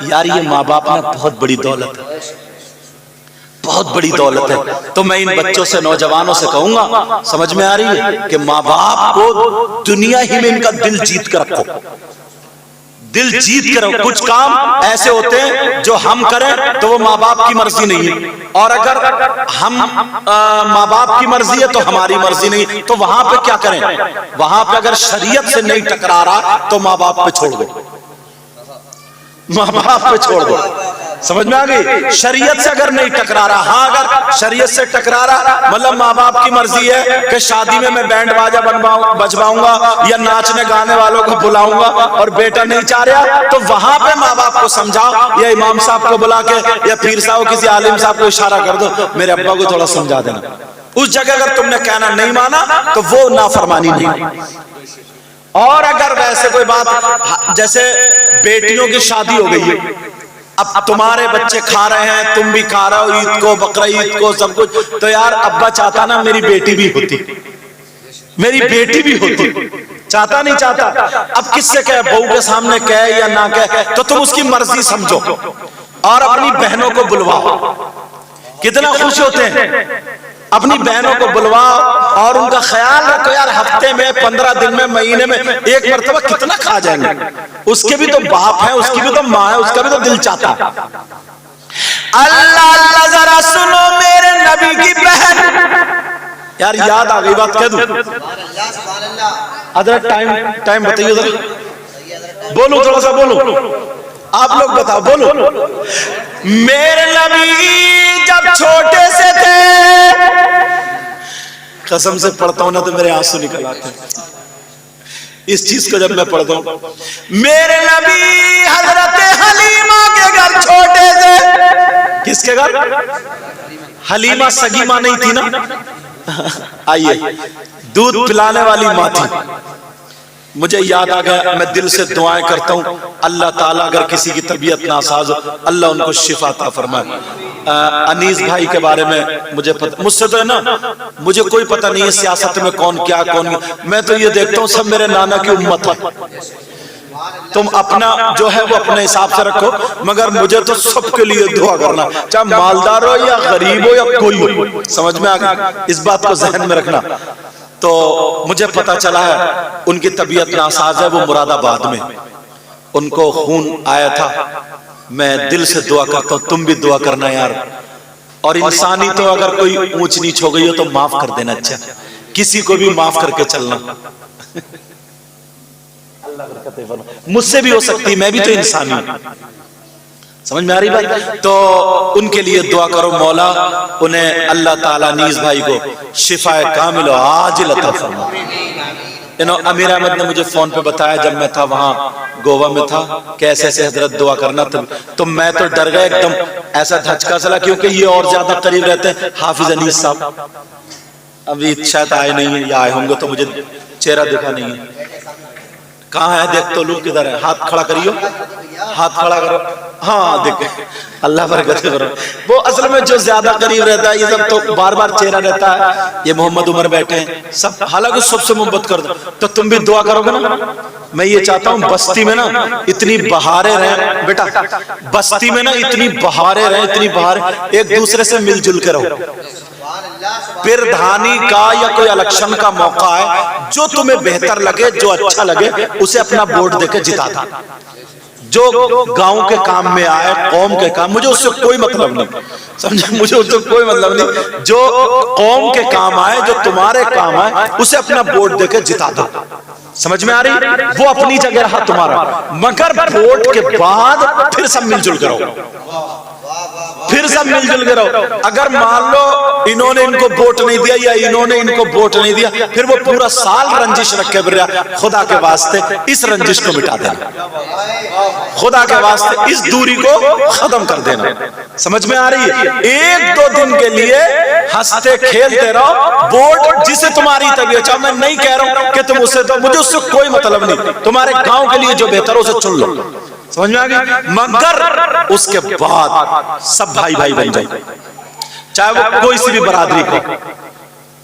یار یہ ماں باپ میں بہت بڑی دولت ہے، بہت بڑی دولت ہے۔ تو میں ان بچوں سے، نوجوانوں سے کہوں گا، سمجھ میں آ رہی ہے کہ ماں باپ کو دنیا ہی میں ان کا دل جیت کر رکھو، دل جیت کر رکھو۔ کچھ کام ایسے ہوتے ہیں جو ہم کریں تو وہ ماں باپ کی مرضی نہیں ہے، اور اگر ہم ماں باپ کی مرضی ہے تو ہماری مرضی نہیں، تو وہاں پہ کیا کریں؟ وہاں پہ اگر شریعت سے نہیں ٹکرا رہا تو ماں باپ پہ چھوڑ دو، ماں باپ پہ چھوڑ دو۔ سمجھ میں آ گئی؟ شریعت سے اگر نہیں ٹکرا رہا، ہاں اگر شریعت سے ٹکرا رہا، مطلب ماں باپ کی مرضی ہے کہ شادی میں بینڈ باجا بجواؤں گا یا ناچنے گانے والوں کو بلاؤں گا، اور بیٹا نہیں چاہ رہا، تو وہاں پہ ماں باپ کو سمجھاؤ، یا امام صاحب کو بلا کے یا پیر صاحب کسی عالم صاحب کو اشارہ کر دو، میرے ابا کو تھوڑا سمجھا دینا۔ اس جگہ اگر تم نے کہنا نہیں مانا تو وہ نافرمانی نہیں۔ اور اگر ویسے کوئی بات، جیسے بیٹیوں کی شادی ہو گئی ہے، اب تمہارے بچے کھا رہے ہیں، تم بھی کھا رہے ہو، عید کو، بقرہ عید کو، سب کچھ، تو یار ابا چاہتا نا میری بیٹی بھی ہوتی، میری بیٹی بھی ہوتی، چاہتا نہیں چاہتا؟ اب کس سے کہے، بہو کے سامنے کہے یا نہ کہے، تو تم اس کی مرضی سمجھو اور اپنی بہنوں کو بلواؤ۔ کتنا خوش ہوتے ہیں، اپنی بہنوں کو بلواؤ اور ان کا خیال رکھو، یار ہفتے میں، 15 دن میں، مہینے میں ایک مرتبہ کتنا کھا جائیں گے، اس کے بھی تو باپ ہے، اس کی بھی تو ماں ہے، اس کا بھی تو دل چاہتا ہے۔ اللہ اللہ ذرا سنو میرے نبی کی بہن، یار یاد آ گئی بات، کہہ دوں؟ حضرت ٹائم بتائیے ذرا، بولو تھوڑا سا، بولو آپ لوگ، بتاؤ، بولو۔ میرے نبی جب چھوٹے سے تھے، قسم سے پڑھتا ہوں نا تو میرے آنسو نکل آتے ہیں اس چیز کو جب میں پڑھتا ہوں۔ میرے نبی حضرت حلیمہ کے گھر چھوٹے سے، کس کے گھر؟ حلیمہ سگی ماں نہیں تھی نا، آئیے، دودھ پلانے والی ماں تھی۔ مجھے یاد آ گیا، میں دل سے دعائیں کرتا ہوں، اللہ تعالیٰ اگر کسی کی طبیعت ناساز ہو، اللہ ان کو شفا عطا فرمائے۔ انیس بھائی کے بارے میں مجھے پتہ، مجھ سے تو ہے نا، مجھے کوئی پتہ نہیں ہے سیاست میں کون کیا، کون میں تو یہ دیکھتا ہوں سب میرے نانا کی امت ہے۔ تم اپنا جو ہے وہ اپنے حساب سے رکھو، مگر مجھے تو سب کے لیے دعا کرنا، چاہے مالدار ہو یا غریب ہو یا کوئی ہو، سمجھ میں آ گئی؟ اس بات کو ذہن میں رکھنا۔ تو مجھے پتا چلا ہے ان کی طبیعت ناساز ہے، وہ مراد آباد میں، ان کو خون آیا تھا۔ میں دل سے دعا کرتا ہوں، تم بھی دعا کرنا یار۔ اور انسانی تو اگر کوئی اونچ نیچ ہو گئی ہو تو معاف کر دینا، اچھا کسی کو بھی معاف کر کے چلنا، مجھ سے بھی ہو سکتی، میں بھی تو انسانی ہوں، سمجھ میں آ رہی بات؟ تو ان کے لیے دعا کرو، مولا انہیں اللہ تعالیٰ نیز بھائی کو شفا کامل و عاجل عطا فرمائے۔ امیر احمد نے مجھے فون پہ بتایا جب میں تھا وہاں گوا میں تھا کہ ایسے ایسے حضرت دعا کرنا، تو میں تو ڈر گیا ایک دم، ایسا دھچکا چلا، کیونکہ یہ اور زیادہ قریب رہتے ہیں، حافظ انیس صاحب ابھی شاید آئے نہیں ہیں، یا آئے ہوں گے تو مجھے چہرہ دکھا نہیں ہے، کہاں ہے دیکھ تو لوں، کدھر ہے؟ ہاتھ کھڑا کریو، ہاتھ کھڑا کرو، ہاں دیکھ، اللہ برکت کرو۔ وہ اصل میں جو زیادہ قریب رہتا ہے، یہ سب تو بار بار چہرہ رہتا ہے، یہ محمد عمر بیٹھے ہیں سب، حالانکہ سب سے محبت کر دو، تو تم بھی دعا کرو گے نا۔ میں یہ چاہتا ہوں بستی میں نا اتنی بہاریں رہیں، بیٹا بستی میں نا اتنی بہاریں رہیں، اتنی بہاریں، ایک دوسرے سے مل جل کے رہو۔ پھر دھانی کا یا کوئی الیکشن کا موقع ہے، جو تمہیں بہتر لگے، جو اچھا لگے، اسے اپنا ووٹ دے کے جتا دو۔ جو گاؤں کے کام میں آئے، قوم کے کام، مجھے اس سے کوئی مطلب نہیں، سمجھے، مجھے اس سے کوئی مطلب نہیں، جو قوم کے کام آئے، جو تمہارے کام آئے، اسے اپنا ووٹ دے کے جتا دو۔ سمجھ میں آ رہی؟ وہ اپنی جگہ رہا تمہارا، مگر ووٹ کے بعد پھر سب مل جل کرو، پھر سب مل جل کے رہو۔ اگر مان لو انہوں نے ان کو ووٹ نہیں دیا یا انہوں نے ان کو ووٹ نہیں دیا، پھر وہ پورا سال رنجش رکھے پھر رہا، خدا کے واسطے اس رنجش کو مٹا دینا، خدا کے واسطے اس دوری کو ختم کر دینا۔ سمجھ میں آ رہی ہے؟ ایک دو دن کے لیے ہنستے کھیلتے رہو، ووٹ جسے تمہاری طبیعت چاہو، میں نہیں کہہ رہا ہوں کہ تم اسے دو، مجھے اس سے کوئی مطلب نہیں، تمہارے گاؤں کے لیے جو بہتر ہو اسے چن لو، سمجھ میں آ گئی؟ مگر اس کے بعد سب بھائی بھائی بن جائے، چاہے وہ کوئی سی بھی برادری کو،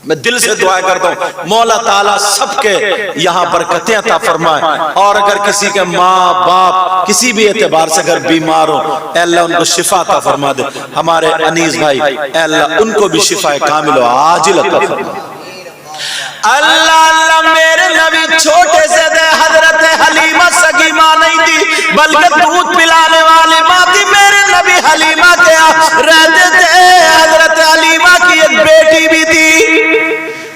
میں دل سے دعا کرتا ہوں مولا تعالیٰ سب کے یہاں برکتیں عطا فرمائے، اور اگر کسی کے ماں باپ کسی بھی اعتبار سے اگر بیمار ہو اے اللہ ان کو شفا عطا فرما دے، ہمارے انیس بھائی اے اللہ ان کو بھی شفا کامل و عاجل عطا فرما دے۔ اللہ اللہ میرے نبی چھوٹے سے دے، حضرت حلیمہ سگی ماں نہیں تھی بلکہ دودھ پلانے والی ماں تھی، میرے نبی حلیمہ کے رہتے تھے، حضرت حلیمہ کی ایک بیٹی بھی تھی،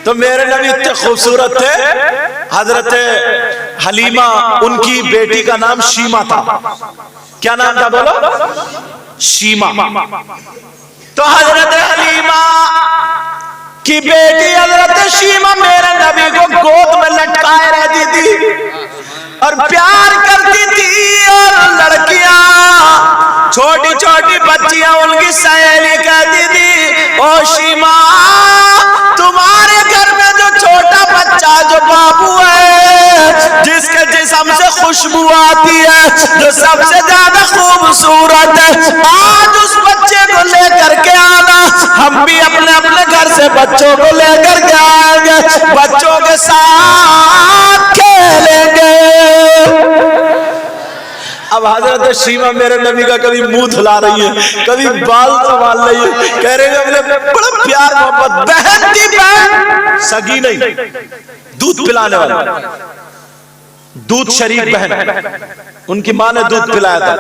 تو میرے نبی اتنے خوبصورت تھے، حضرت حلیمہ ان کی بیٹی کا نام شیمہ تھا، کیا نام تھا بولو؟ شیمہ۔ تو حضرت حلیمہ کی بیٹی حضرت شیمہ میرے نبی کو گود میں لٹکائے رہتی تھی اور پیار کرتی تھی، اور لڑکیاں چھوٹی چھوٹی بچیاں ان کی سہیلی کہتی تھی او شیمہ تمہارے گھر میں جو چھوٹا بچہ جو بابو ہے جس کے جسم سے خوشبو آتی ہے، جو سب سے زیادہ خوبصورت ہے، آج اس بچے کو لے کر کے آنا، ہم بھی اپنے اپنے گھر سے بچوں کو لے کر کے آئیں گے، بچوں کے ساتھ کھیلیں گے۔ اب حضرت شیمہ میرے نبی کا کبھی منہ دھلا رہی ہے، کبھی بال سنبھال رہی ہے، کہہ رہے ہیں بڑا پیار محبت، بہن تھی، بہن سگی نہیں، دودھ پلانے والا، دودھ شریک بہن، ان کی ماں نے دودھ پلایا تھا۔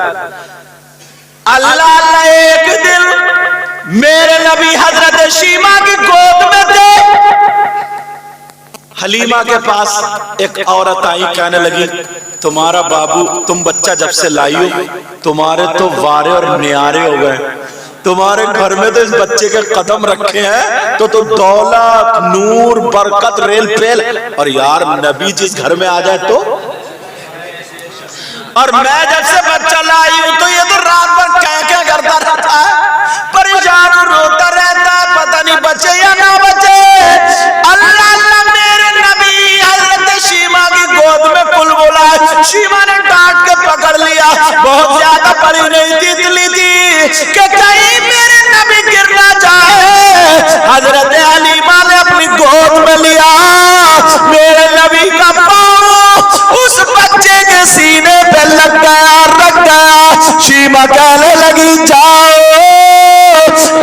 اللہ اللہ ایک دن میرے نبی حضرت شیمہ کی گود میں تھے، حلیمہ کے پاس ایک عورت آئی، کہنے لگی تمہارا بابو تم بچہ جب سے لائی ہو تمہارے تو وارے اور نیارے ہو گئے، تمہارے گھر میں تو اس بچے کے قدم رکھے ہیں تو دولت نور برکت ریل پیل، اور یار نبی جس گھر میں آ جائے تو، اور میں جب سے بچہ لائی ہوں تو یہ تو رات بھر کیا کرتا رہتا ہے، پریشان روتا رہتا ہے، پتہ نہیں بچے یا نہ بچے۔ اللہ اللہ میرے نبی حضرت شیمہ کی گود میں پل بولا ہے، شیمہ نے ڈانٹ کے پکڑ لیا، بہت زیادہ بڑی نہیں تھی، اتنی تھی کہ کہیں میرے نبی گر نہ جائے، حضرت حلیمہ نے اپنی گود میں لیا، میرے نبی کا پاؤں اس بچے کے سینے پہ لگ گیا، رکھ گیا، شیمہ کہنے لگی جاؤ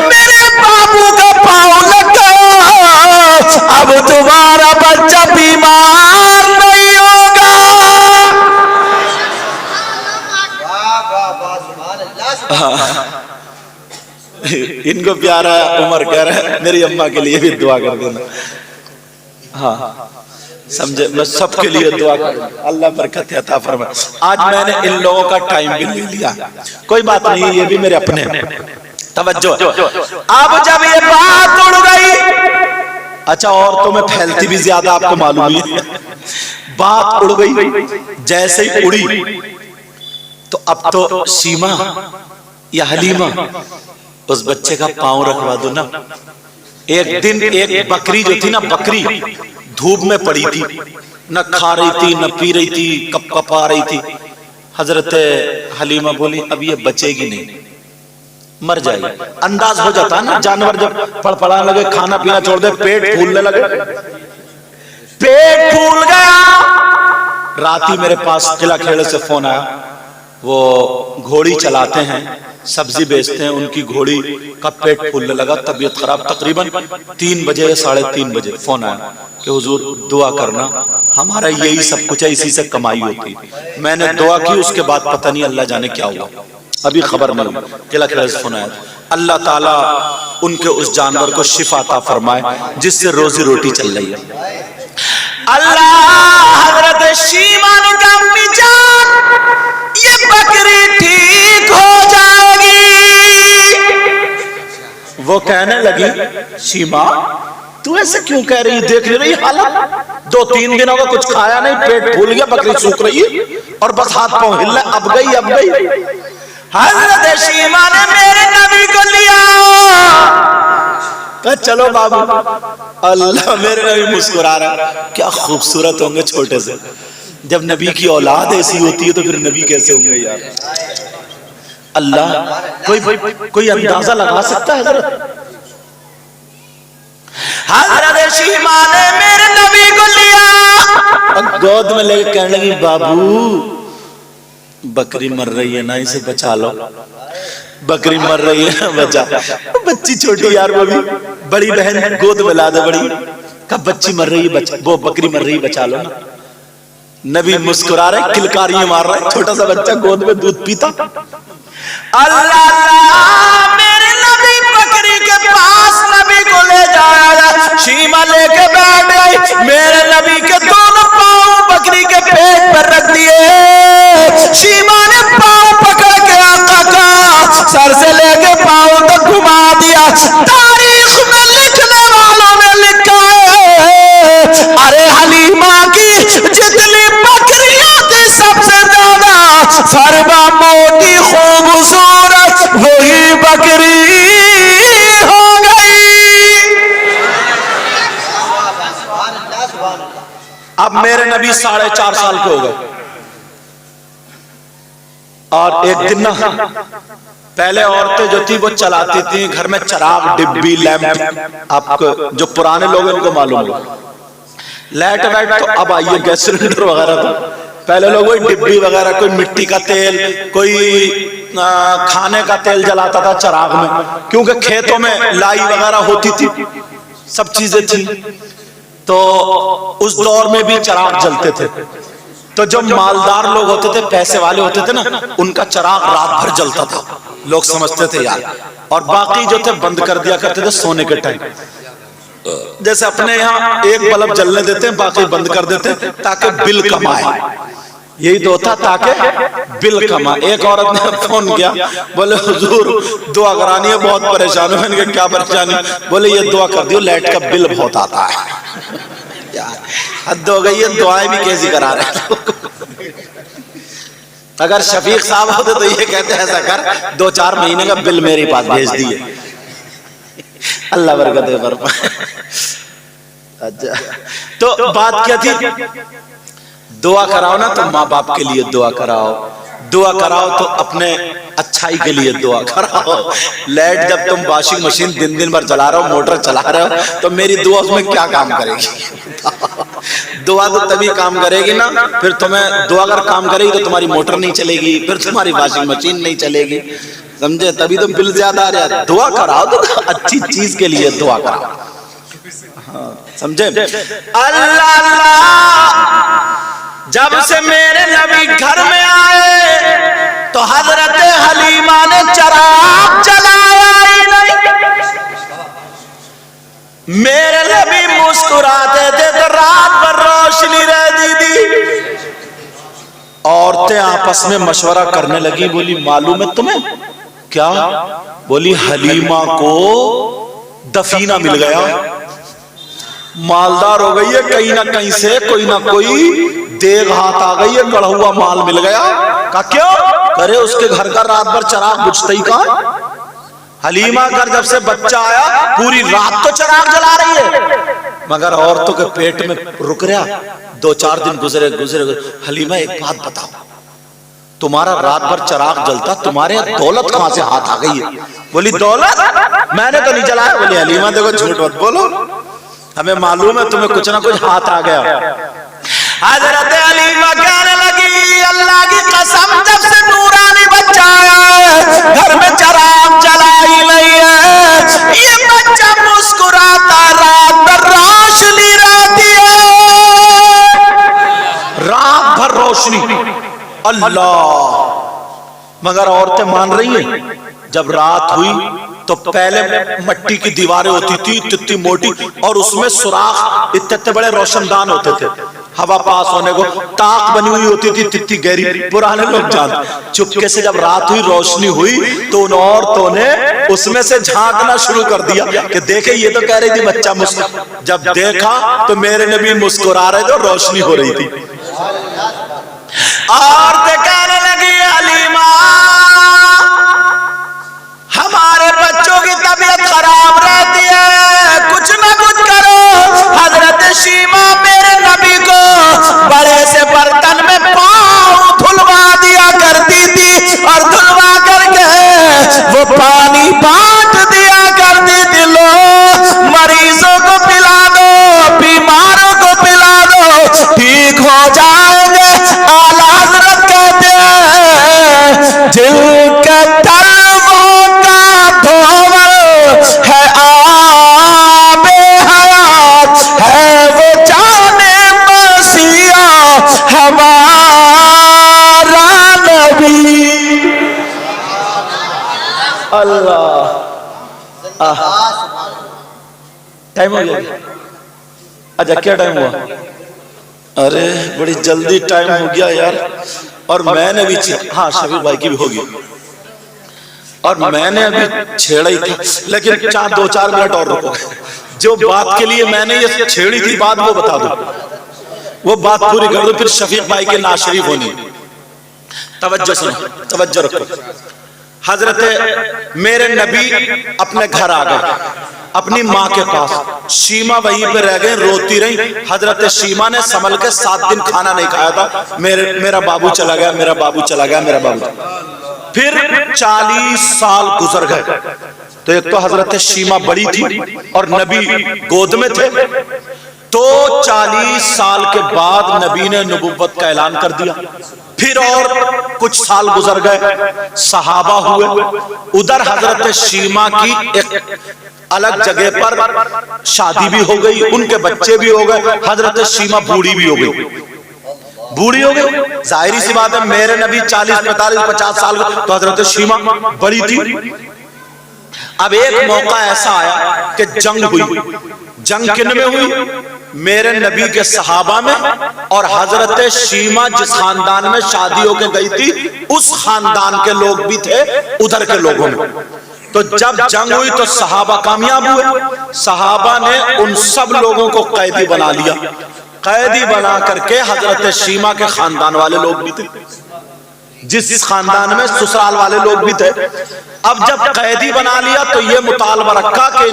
میرے بابو کا پاؤں لگ گیا، اب تمہارا بچہ بیمار نہیں ہوگا۔ ان کو پیارا عمر کہہ رہا ہے میری اماں کے لیے بھی دعا کر دینا، ہاں سمجھے، میں سب کے لیے دعا کروں اللہ برکت عطا فرمائے۔ آج میں نے ان لوگوں کا ٹائم بھی لے لیا، کوئی بات نہیں، یہ بھی میرے اپنے توجہ۔ اب جب یہ بات اڑ گئی، اچھا عورتوں میں پھیلتی بھی زیادہ آپ کو معلوم ہے، بات اڑ گئی، جیسے ہی اڑی تو اب تو شیمہ یا حلیمہ اس بچے کا پاؤں رکھوا دو نا۔ ایک دن ایک بکری جو تھی نا، بکری دھوپ میں پڑی تھی، نہ کھا رہی تھی نہ پی رہی تھی، کپ کپ آ رہی تھی، حضرت حلیمہ بولی اب یہ بچے گی نہیں، مر جائے گی۔ انداز ہو جاتا ہے نا، جانور جب پڑپڑانے لگے کھانا پینا چھوڑ دے پیٹ پھولنے لگے، پیٹ پھول گیا۔ رات ہی میرے پاس قلعہ کھیڑے سے فون آیا، وہ گھوڑی چلاتے ہیں، سبزی بیچتے ہیں، ان کی گھوڑی کا پیٹ پھولنے لگا، طبیعت خراب، تقریباً 3 بجے یا 3:30 بجے فون آیا کہ حضور دعا کرنا، ہمارا یہی سب کچھ ہے، اسی سے کمائی ہوتی۔ میں نے دعا کی، اس کے بعد پتہ نہیں اللہ جانے کیا ہوا، ابھی خبر نہیں۔ قلعہ کھیڑے سے فون آیا، اللہ تعالیٰ ان کے اس جانور کو شفا عطا فرمائے جس سے روزی روٹی چل رہی ہے۔ اللہ حضرت شیمہ نے کہا امی جان یہ بکری ٹھیک ہو جائے گی۔ وہ کہنے لگی شیمہ تو ایسے کیوں کہہ رہی، دیکھ رہی حالت، 2-3 دنوں کا کچھ کھایا نہیں، پیٹ پھول گیا، بکری سوکھ رہی ہے اور بس ہاتھ پاؤں ہل رہا، اب گئی اب گئی۔ حضرت شیمہ نے میرے نبی کو لیا، کہا چلو بابو۔ اللہ میرے نبی مسکرا رہا، کیا خوبصورت ہوں گے چھوٹے سے، جب نبی کی اولاد ایسی ہوتی ہے تو پھر نبی کیسے ہوں گے یار۔ اللہ کوئی اندازہ لگا سکتا ہے حضرت؟ حضرت شیما نے میرے نبی کو لیا، گود میں لے کے کہنے لگی بابو بکری مر رہی ہے نا، اسے بچا لو، بکری مر رہی ہے بچا، بچی چھوٹی یار، وہ بھی بڑی بہن گود میں لا دے، بڑی کہا بچی مر رہی ہے، وہ بکری مر رہی ہے بچا لو نا۔ نبی مسکرا رہے، کلکاریاں مار رہے، چھوٹا سا بچہ گود میں دودھ پیتا۔ اللہ میرے نبی بکری کے پاس نبی کو لے جایا، شیما لے کے بیٹھ گئی، میرے نبی کے دونوں پاؤں بکری کے پیٹ پر رکھ دیے، شیما نے پاؤں پکڑ کے آقا کا سر سے لے کے پاؤں تک گھما دیا۔ تاریخ میں لکھنے والوں نے لکھا ہے ارے حلیمہ کی جتنی بکریاں تھی سب سے زیادہ فرما موٹی خوبصورت وہی بکری ہو گئی۔ اب میرے نبی 4.5 سال کے ہو گئے، اور ایک دن نا پہلے عورتیں جو تھی وہ چلاتی تھی گھر میں چراغ، ڈبی، لیمپ، آپ کو جو پرانے لوگ ہیں ان کو معلوم ہو، لائٹ وائٹ تو اب آئیے گیس سلنڈر وغیرہ تو پہلے لوگ وہی ڈبی وغیرہ، کوئی مٹی کا تیل، کوئی کھانے کا تیل جلاتا تھا چراغ میں، کیونکہ کھیتوں میں لائی وغیرہ ہوتی تھی، سب چیزیں تھی، تو اس دور میں بھی چراغ جلتے تھے۔ تو جو مالدار لوگ ہوتے تھے، پیسے والے ہوتے تھے نا، ان کا چراغ رات بھر جلتا تھا، لوگ سمجھتے تھے یار، اور باقی جو تھے بند کر دیا کرتے تھے سونے کے ٹائم۔ جیسے اپنے یہاں ایک بلب جلنے دیتے ہیں، باقی بند کر دیتے ہیں تاکہ بل کم آئے، یہی تو ہوتا تاکہ بل کم آئے۔ ایک عورت نے فون کیا، بولے حضور دعا کرانی ہے، بہت پریشان ہوں۔ میں نے کہا کیا پریشانی؟ بولے یہ دعا کر دیو لائٹ کا بل بہت آتا ہے۔ یار حد ہو گئی ہے، دعائیں بھی کیسی کرا رہے ہیں۔ اگر شفیق صاحب ہوتے تو یہ کہتے ہیں ایسا کر 2-4 مہینے کا بل میرے پاس بھیج دیے، اللہ برکت فرمائے۔ اچھا تو بات کیا تھی؟ دعا کراؤ نا تو ماں باپ کے لیے دعا کراؤ، دعا کراؤ تو اپنے اچھائی کے لیے دعا کراؤ۔ لائٹ جب تم واشنگ مشین دن بھر چلا رہے ہو، موٹر چلا رہے ہو، تو میری دعا اس میں کیا کام کرے گی؟ دعا تو تبھی کام کرے گی نا، پھر تمہیں دعا اگر کام کرے گی تو تمہاری موٹر نہیں چلے گی، پھر تمہاری واشنگ مشین نہیں چلے گی، سمجھے؟ تبھی تو بل زیادہ آ رہا ہے۔ دعا کراؤ تو اچھی چیز کے لیے دعا کراؤ، سمجھے؟ اللہ اللہ جب سے میرے نبی گھر میں آئے تو حضرت حلیمہ نے چراغ جلایا ہی نہیں۔ میرے نبی مسکراتے تھے تو رات بھر روشنی رہتی تھی۔ عورتیں آپس میں مشورہ کرنے لگی، بولی معلوم ہے تمہیں کیا؟ بولی حلیمہ کو دفینہ مل گیا، مالدار ہو گئی ہے، کہیں نہ کہیں سے کوئی نہ کوئی دیگ ہاتھ آ گئی ہے، گڑھا ہوا مال مل گیا۔ کہا کیوں؟ کرے اس کے گھر کا رات بھر چراغ بجھتا ہی کہاں؟ حلیمہ گھر جب سے بچہ آیا پوری رات تو چراغ جلا رہی ہے، مگر عورتوں کے پیٹ میں رک رہا۔ 2-4 دن گزرے۔ حلیمہ ایک بات بتاؤ، تمہارا رات بھر چراغ جلتا، تمہارے دولت کہاں سے ہاتھ آ گئی ہے؟ بولی دولت میں نے تو نہیں جلایا۔ بولی حلیمہ دیکھو جھوٹ مت بولو، ہمیں معلوم ہے تمہیں کچھ نہ کچھ ہاتھ آ گیا۔ حضرت حلیمہ کہنے لگی اللہ کی قسم جب سے نورانی بچہ آیا گھر میں چراغ جلائی نہیں ہے، یہ بچہ مسکراتا رات بھر روشنی رہتی ہے، رات بھر روشنی۔ اللہ مگر عورتیں مان رہی ہیں۔ جب رات ہوئی تو پہلے مٹی کی دیواریں ہوتی تھی اتنی موٹی، اور اس میں سوراخ اتنے بڑے روشن دان ہوتے تھے ہوا پاس ہونے کو، تاق بنی ہوئی ہوتی تھی اتنی گہری، پرانے لوگ جانتے۔ چپکے سے جب رات ہوئی روشنی ہوئی تو ان عورتوں نے اس میں سے جھانکنا شروع کر دیا کہ دیکھیں یہ تو کہہ رہی تھی بچہ جب دیکھا تو میرے نبی مسکرا رہے تھے، روشنی ہو رہی تھی۔ عورتیں کہنے لگی حلیمہ ہمارے بچوں کی طبیعت خراب رہتی ہے، کچھ نہ کچھ کرو۔ حضرت شیما میرے نبی کو بڑے سے برتن میں پاؤں دھلوا دیا کرتی تھی، اور دھلوا کر کے وہ پانی بانٹ دیا کرتی تھی، لو مریضوں کو پلا اللہ ٹائم ہو گیا؟ اچھا کیا ٹائم ہوا؟ ارے بڑی جلدی ٹائم ہو گیا یار. اور میں نے بھی ہاں شفیق بھائی کی بھی ہوگی اور میں نے ابھی چھیڑا ہی تھا لیکن 2-4 منٹ اور رکو. جو بات کے لیے میں نے یہ چھیڑی تھی بات وہ بتا دو, وہ بات پوری کر دو, پھر شفیق بھائی کے ناشریف ہونی. توجہ سنو, توجہ رکھو. حضرت میرے نبی اپنے گھر آ گئے اپنی ماں کے پاس. شیما وہیں پہ رہ گئے, روتی رہی. حضرت شیما نے سنبھل کے 7 دن کھانا نہیں کھایا تھا. میرا بابو چلا گیا, میرا بابو چلا گیا, میرا بابو. پھر 40 سال گزر گئے. تو ایک تو حضرت شیما بڑی تھی اور نبی گود میں تھے. تو 40 سال کے بعد نبی نے نبوت کا اعلان کر دیا. پھر اور کچھ سال گزر گئے, صحابہ ہوئے. ادھر حضرت شیما کی ایک الگ جگہ پر شادی بھی ہو گئی, ان کے بچے بھی ہو گئے. حضرت شیما بوڑھی بھی ہو گئی, بوڑھی ہو گئی. ظاہری سی بات ہے, میرے نبی 40 45 50 سال تو حضرت شیما بڑی تھی. اب ایک موقع ایسا آیا کہ جنگ ہوئی. جنگ کن میں ہوئی؟ میرے نبی کے صحابہ میں, اور حضرت شیما جس خاندان میں شادی ہو کے گئی تھی اس خاندان کے لوگ بھی تھے ادھر کے لوگوں میں. تو جب جنگ ہوئی تو صحابہ کامیاب ہوئے. صحابہ نے ان سب لوگوں کو قیدی بنا لیا. قیدی بنا کر کے حضرت شیما کے خاندان والے لوگ بھی تھے, جس خاندان میں سسرال والے لوگ بھی تھے. اب جب قیدی بنا لیا تو یہ مطالبہ رکھا کہ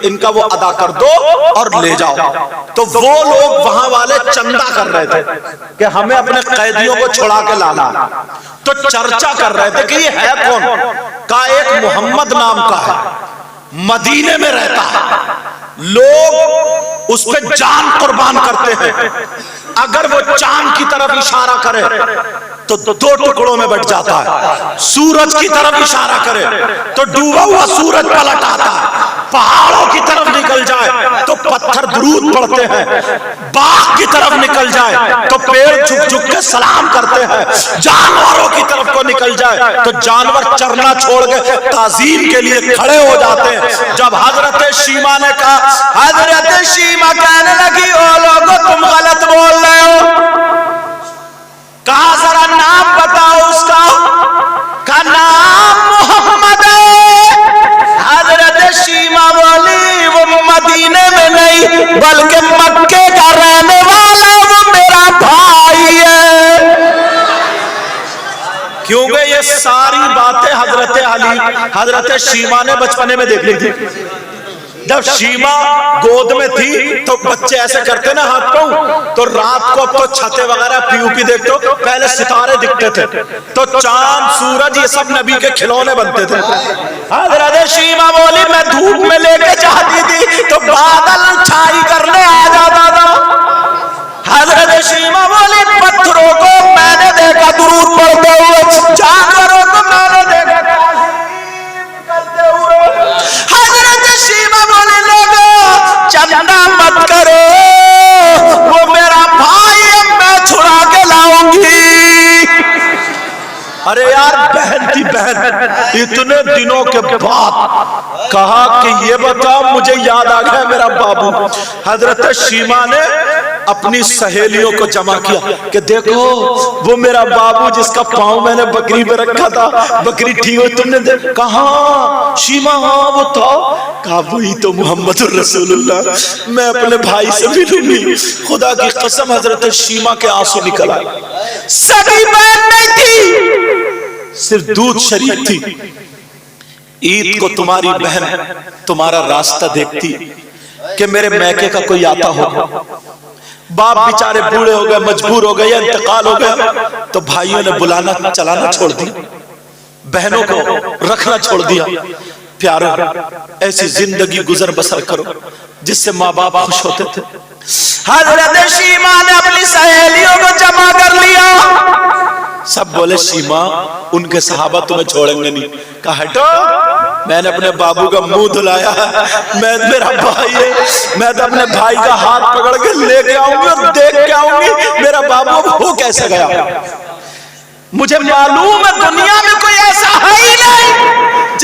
ان کا وہ ادا کر دو اور لے جاؤ. تو وہ لوگ وہاں والے چندہ کر رہے تھے کہ ہمیں اپنے قیدیوں کو چھڑا کے لانا. تو چرچا کر رہے تھے کہ یہ ہے کون؟ کا ایک محمد نام کا ہے, مدینے میں رہتا ہے, لوگ اس پہ جان قربان کرتے ہیں. اگر وہ چاند کی طرف اشارہ کرے تو 2 ٹکڑوں میں بٹ جاتا ہے, سورج کی طرف اشارہ کرے تو ڈوبا ہوا سورج پلٹ آتا ہے, پہاڑوں کی طرف نکل جائے تو پتھر درود پڑھتے ہیں, باغ کی طرف نکل جائے تو پیڑ جھک جھک کے سلام کرتے ہیں, جانوروں کی طرف کو نکل جائے تو جانور چرنا چھوڑ کے تعظیم کے لیے کھڑے ہو جاتے ہیں. جب حضرت شیما نے کہا, حضرت شیما کہنے لگی او لوگو تم غلط بول رہے ہو. کہا ذرا نام بتاؤ اس کا. کہا نام محمد ہے. حضرت شیما بولی وہ مدینے میں نہیں بلکہ مکے کا رہنے والا, وہ میرا بھائی ہے. کیونکہ یہ ساری باتیں حضرت علی حضرت شیما نے بچپنے میں دیکھ لی تھی. جب شیما گود میں تھی تو بچے ایسے کرتے نا ہاتھ پاؤں, تو رات کو اب تو چھتے وغیرہ پی دیکھتے ہو, پہلے ستارے دکھتے تھے تو چاند سورج یہ سب نبی کے کھلونے بنتے تھے. حضرت شیما بولی میں دھوپ میں لے کے جاتی تھی تو بادل چھائی کرنے آ جاتا تھا. حضرت شیما بولی پتھروں کو میں نے دیکھا درود پڑھتے ہوئے, جانوروں کو میں نے دیکھا تعظیم کرتے ہوئے. حضرت شیما بولی لوگوں چندہ مت کرو, وہ میرا بھائی ہے, میں چھڑا کے لاؤں گی. ارے یار بہن تھی بہن, اتنے دنوں کے بعد کہا کہ یہ بتا, مجھے یاد آ گیا میرا بابو. حضرت شیما نے اپنی سہیلیوں کو جمع کیا کہ دیکھو وہ میرا بابو جس کا پاؤں میں نے بکری پہ رکھا تھا, بکری ٹھیک ہو تم نے دیکھا. کہاں شیما؟ ہاں وہ تھا. کہا وہی تو محمد الرسول اللہ, میں اپنے بھائی سے ملوں گی. خدا کی قسم حضرت شیما کے آنسو نکل آئے. سبھی بہن نہیں تھی, صرف دودھ شریف تھی. عید کو تمہاری بہن تمہارا راستہ دیکھتی کہ میرے میکے کا کوئی آتا ہوگا. باپ بیچارے بوڑھے ہو گئے, مجبور ہو گئے, انتقال ہو گیا, تو بھائیوں نے بلانا چلانا چھوڑ دیا, بہنوں کو رکھنا چھوڑ دیا. پیارو ایسی زندگی گزر بسر کرو جس سے ماں باپ خوش ہوتے تھے. حضرت شیما نے اپنی سہیلیوں کو جمع کر لیا. سب بولے شیما ان کے صحابہ تمہیں چھوڑیں گے نہیں. کہا ہٹو, میں نے اپنے بابو کا منہ دھلایا ہے, میں میرا بھائی ہے, میں تو اپنے بھائی کا ہاتھ پکڑ کے لے کے آؤں گی اور دیکھ کے آؤں گی میرا بابو ہو کیسے گیا. مجھے معلوم ہے دنیا میں کوئی ایسا ہے ہی نہیں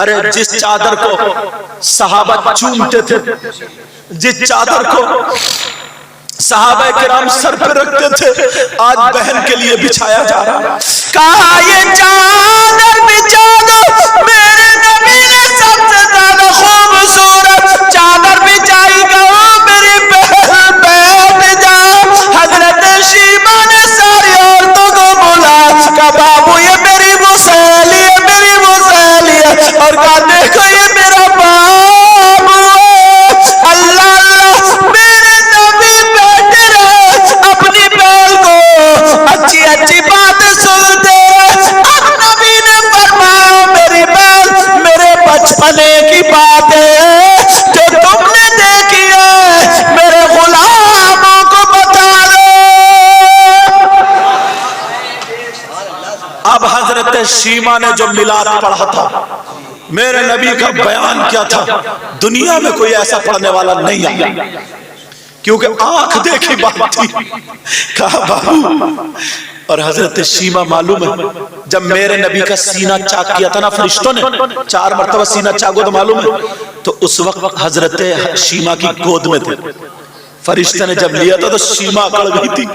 ارے جس چادر کو صحابہ چومتے تھے، جس چادر کو صحابہ کرام سر پہ رکھتے تھے، آج بہن کے لیے بچھایا جا رہا۔ کہا یہ چادر بچھا دو، میرے نبی نے سب سے زیادہ خوبصورت چادر بچھائی، کہا میری بہن بیٹھ جاؤ۔ حضرت شیبہ نے ساری عورتوں کو بلا، کہا بابو یہ میری مسیلی ہے، میری مسیلی ہے، اور کہا دیکھو یہ میرا بابو ہے۔ اللہ اللہ، میرے نبی بیٹھے رہے، اپنی بہن کو اچھی اچھی باتیں سنتے رہے۔ اب نبی نے فرمایا میری بہن، میرے بچپنے کی باتیں جو تم نے دیکھی ہے میرے غلاموں کو بتا دو۔ اب حضرت شیما نے جو میلاد پڑھا تھا، میرے نبی کا بیان کیا تھا، دنیا میں کوئی ایسا پڑھنے والا نہیں آیا، کیونکہ آنکھ دیکھی بات تھی۔ کہا بابو، اور حضرت شیما معلوم ہے جب میرے نبی کا سینہ چاک کیا تھا نا فرشتوں نے، 4 مرتبہ سینہ چاک ہوا تو معلوم ہے، تو اس وقت حضرت شیما کی گود میں تھے۔ فرشتے نے جب لیا تھا تو شیما اکڑ گئی تھی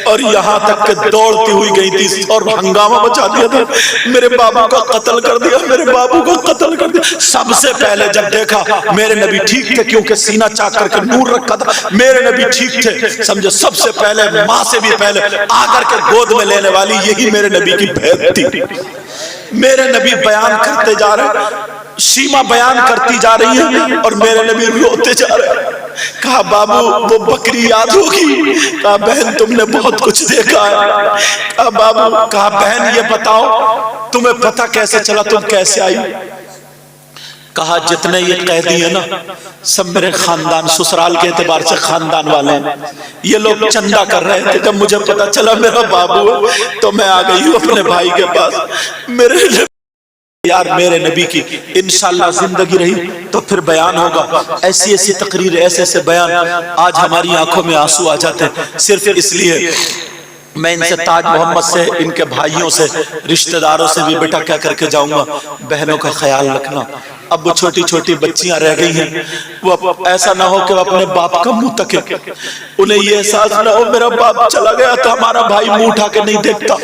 اور یہاں تک کہ دوڑتی ہوئی گئی تھی اور ہنگامہ مچا دیا تھا، میرے بابو کا قتل کر دیا، میرے بابو کا قتل کر دیا۔ سب سے پہلے جب دیکھا میرے نبی ٹھیک تھے، کیونکہ سینہ چاک کر کے نور رکھا تھا، میرے نبی ٹھیک تھے، سمجھے سب سے پہلے ماں سے بھی پہلے آ کر کے گود میں لینے والی یہی میرے نبی کی بہن تھی۔ میرے نبی بیان کرتے جا رہے، شیما بیان کرتی جا رہی ہے اور میرے نبی روتے جا رہے ہیں۔ کہا بابو وہ بکری یاد ہوگی؟ کہا بہن تم نے بہت کچھ دیکھا ہے۔ کہا بابو، کہا بہن یہ بتاؤ تمہیں پتہ کیسے چلا، تم کیسے آئی؟ کہا جتنے یہ قیدی ہیں نا سب میرے خاندان، سسرال کے اعتبار سے خاندان والے ہیں، یہ لوگ چندہ کر رہے تھے، جب مجھے پتہ چلا میرا بابو ہے تو میں آ گئی ہوں اپنے بھائی کے پاس۔ میرے یار میرے نبی کی انشاءاللہ زندگی رہی تو پھر بیان ہوگا، ایسی ایسی تقریر، ایسے ایسے بیان، آج ہماری آنکھوں میں آنسو آ جاتے ہیں صرف اس لیے۔ میں ان سے تاج محمد سے، ان کے بھائیوں سے، رشتہ داروں سے بھی بیٹا کیا کر کے جاؤں گا، بہنوں کا خیال رکھنا۔ اب وہ چھوٹی چھوٹی بچیاں رہ گئی ہیں، وہ ایسا نہ ہو کہ وہ اپنے باپ کا منہ تکے، انہیں یہ احساس نہ ہو میرا باپ چلا گیا تو ہمارا بھائی منہ اٹھا کے نہیں دیکھتا۔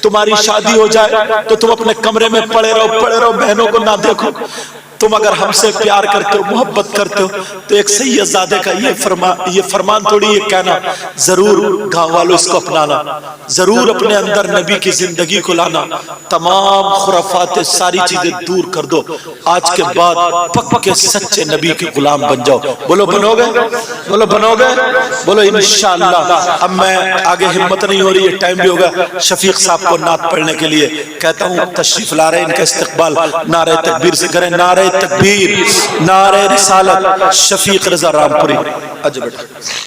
تمہاری شادی ہو جائے تو تم اپنے کمرے میں پڑے رہو، بہنوں کو نہ دیکھو۔ تم اگر ہم سے پیار کرتے ہو، محبت کرتے ہو تو ایک سید زادے کا یہ فرمان تھوڑی یہ کہنا، ضرور گاؤں والوں اس کو اپنانا، ضرور اپنے اندر نبی کی زندگی کو لانا، تمام خرافات ساری چیزیں دور کر دو، آج کے بعد پکے سچے نبی کے غلام بن جاؤ۔ بولو بنو گے؟ بولو بنو گے؟ بولو انشاءاللہ۔ اب میں آگے ہمت نہیں ہو رہی ہے، ٹائم بھی ہوگا، شفیق صاحب کو نعت پڑھنے کے لیے کہتا ہوں تشریف لا رہے، ان کا استقبال نعرہ تکبیر سے کریں، نعرہ تکبیر، نعرہ رسالت، شفیق رضا رامپوری۔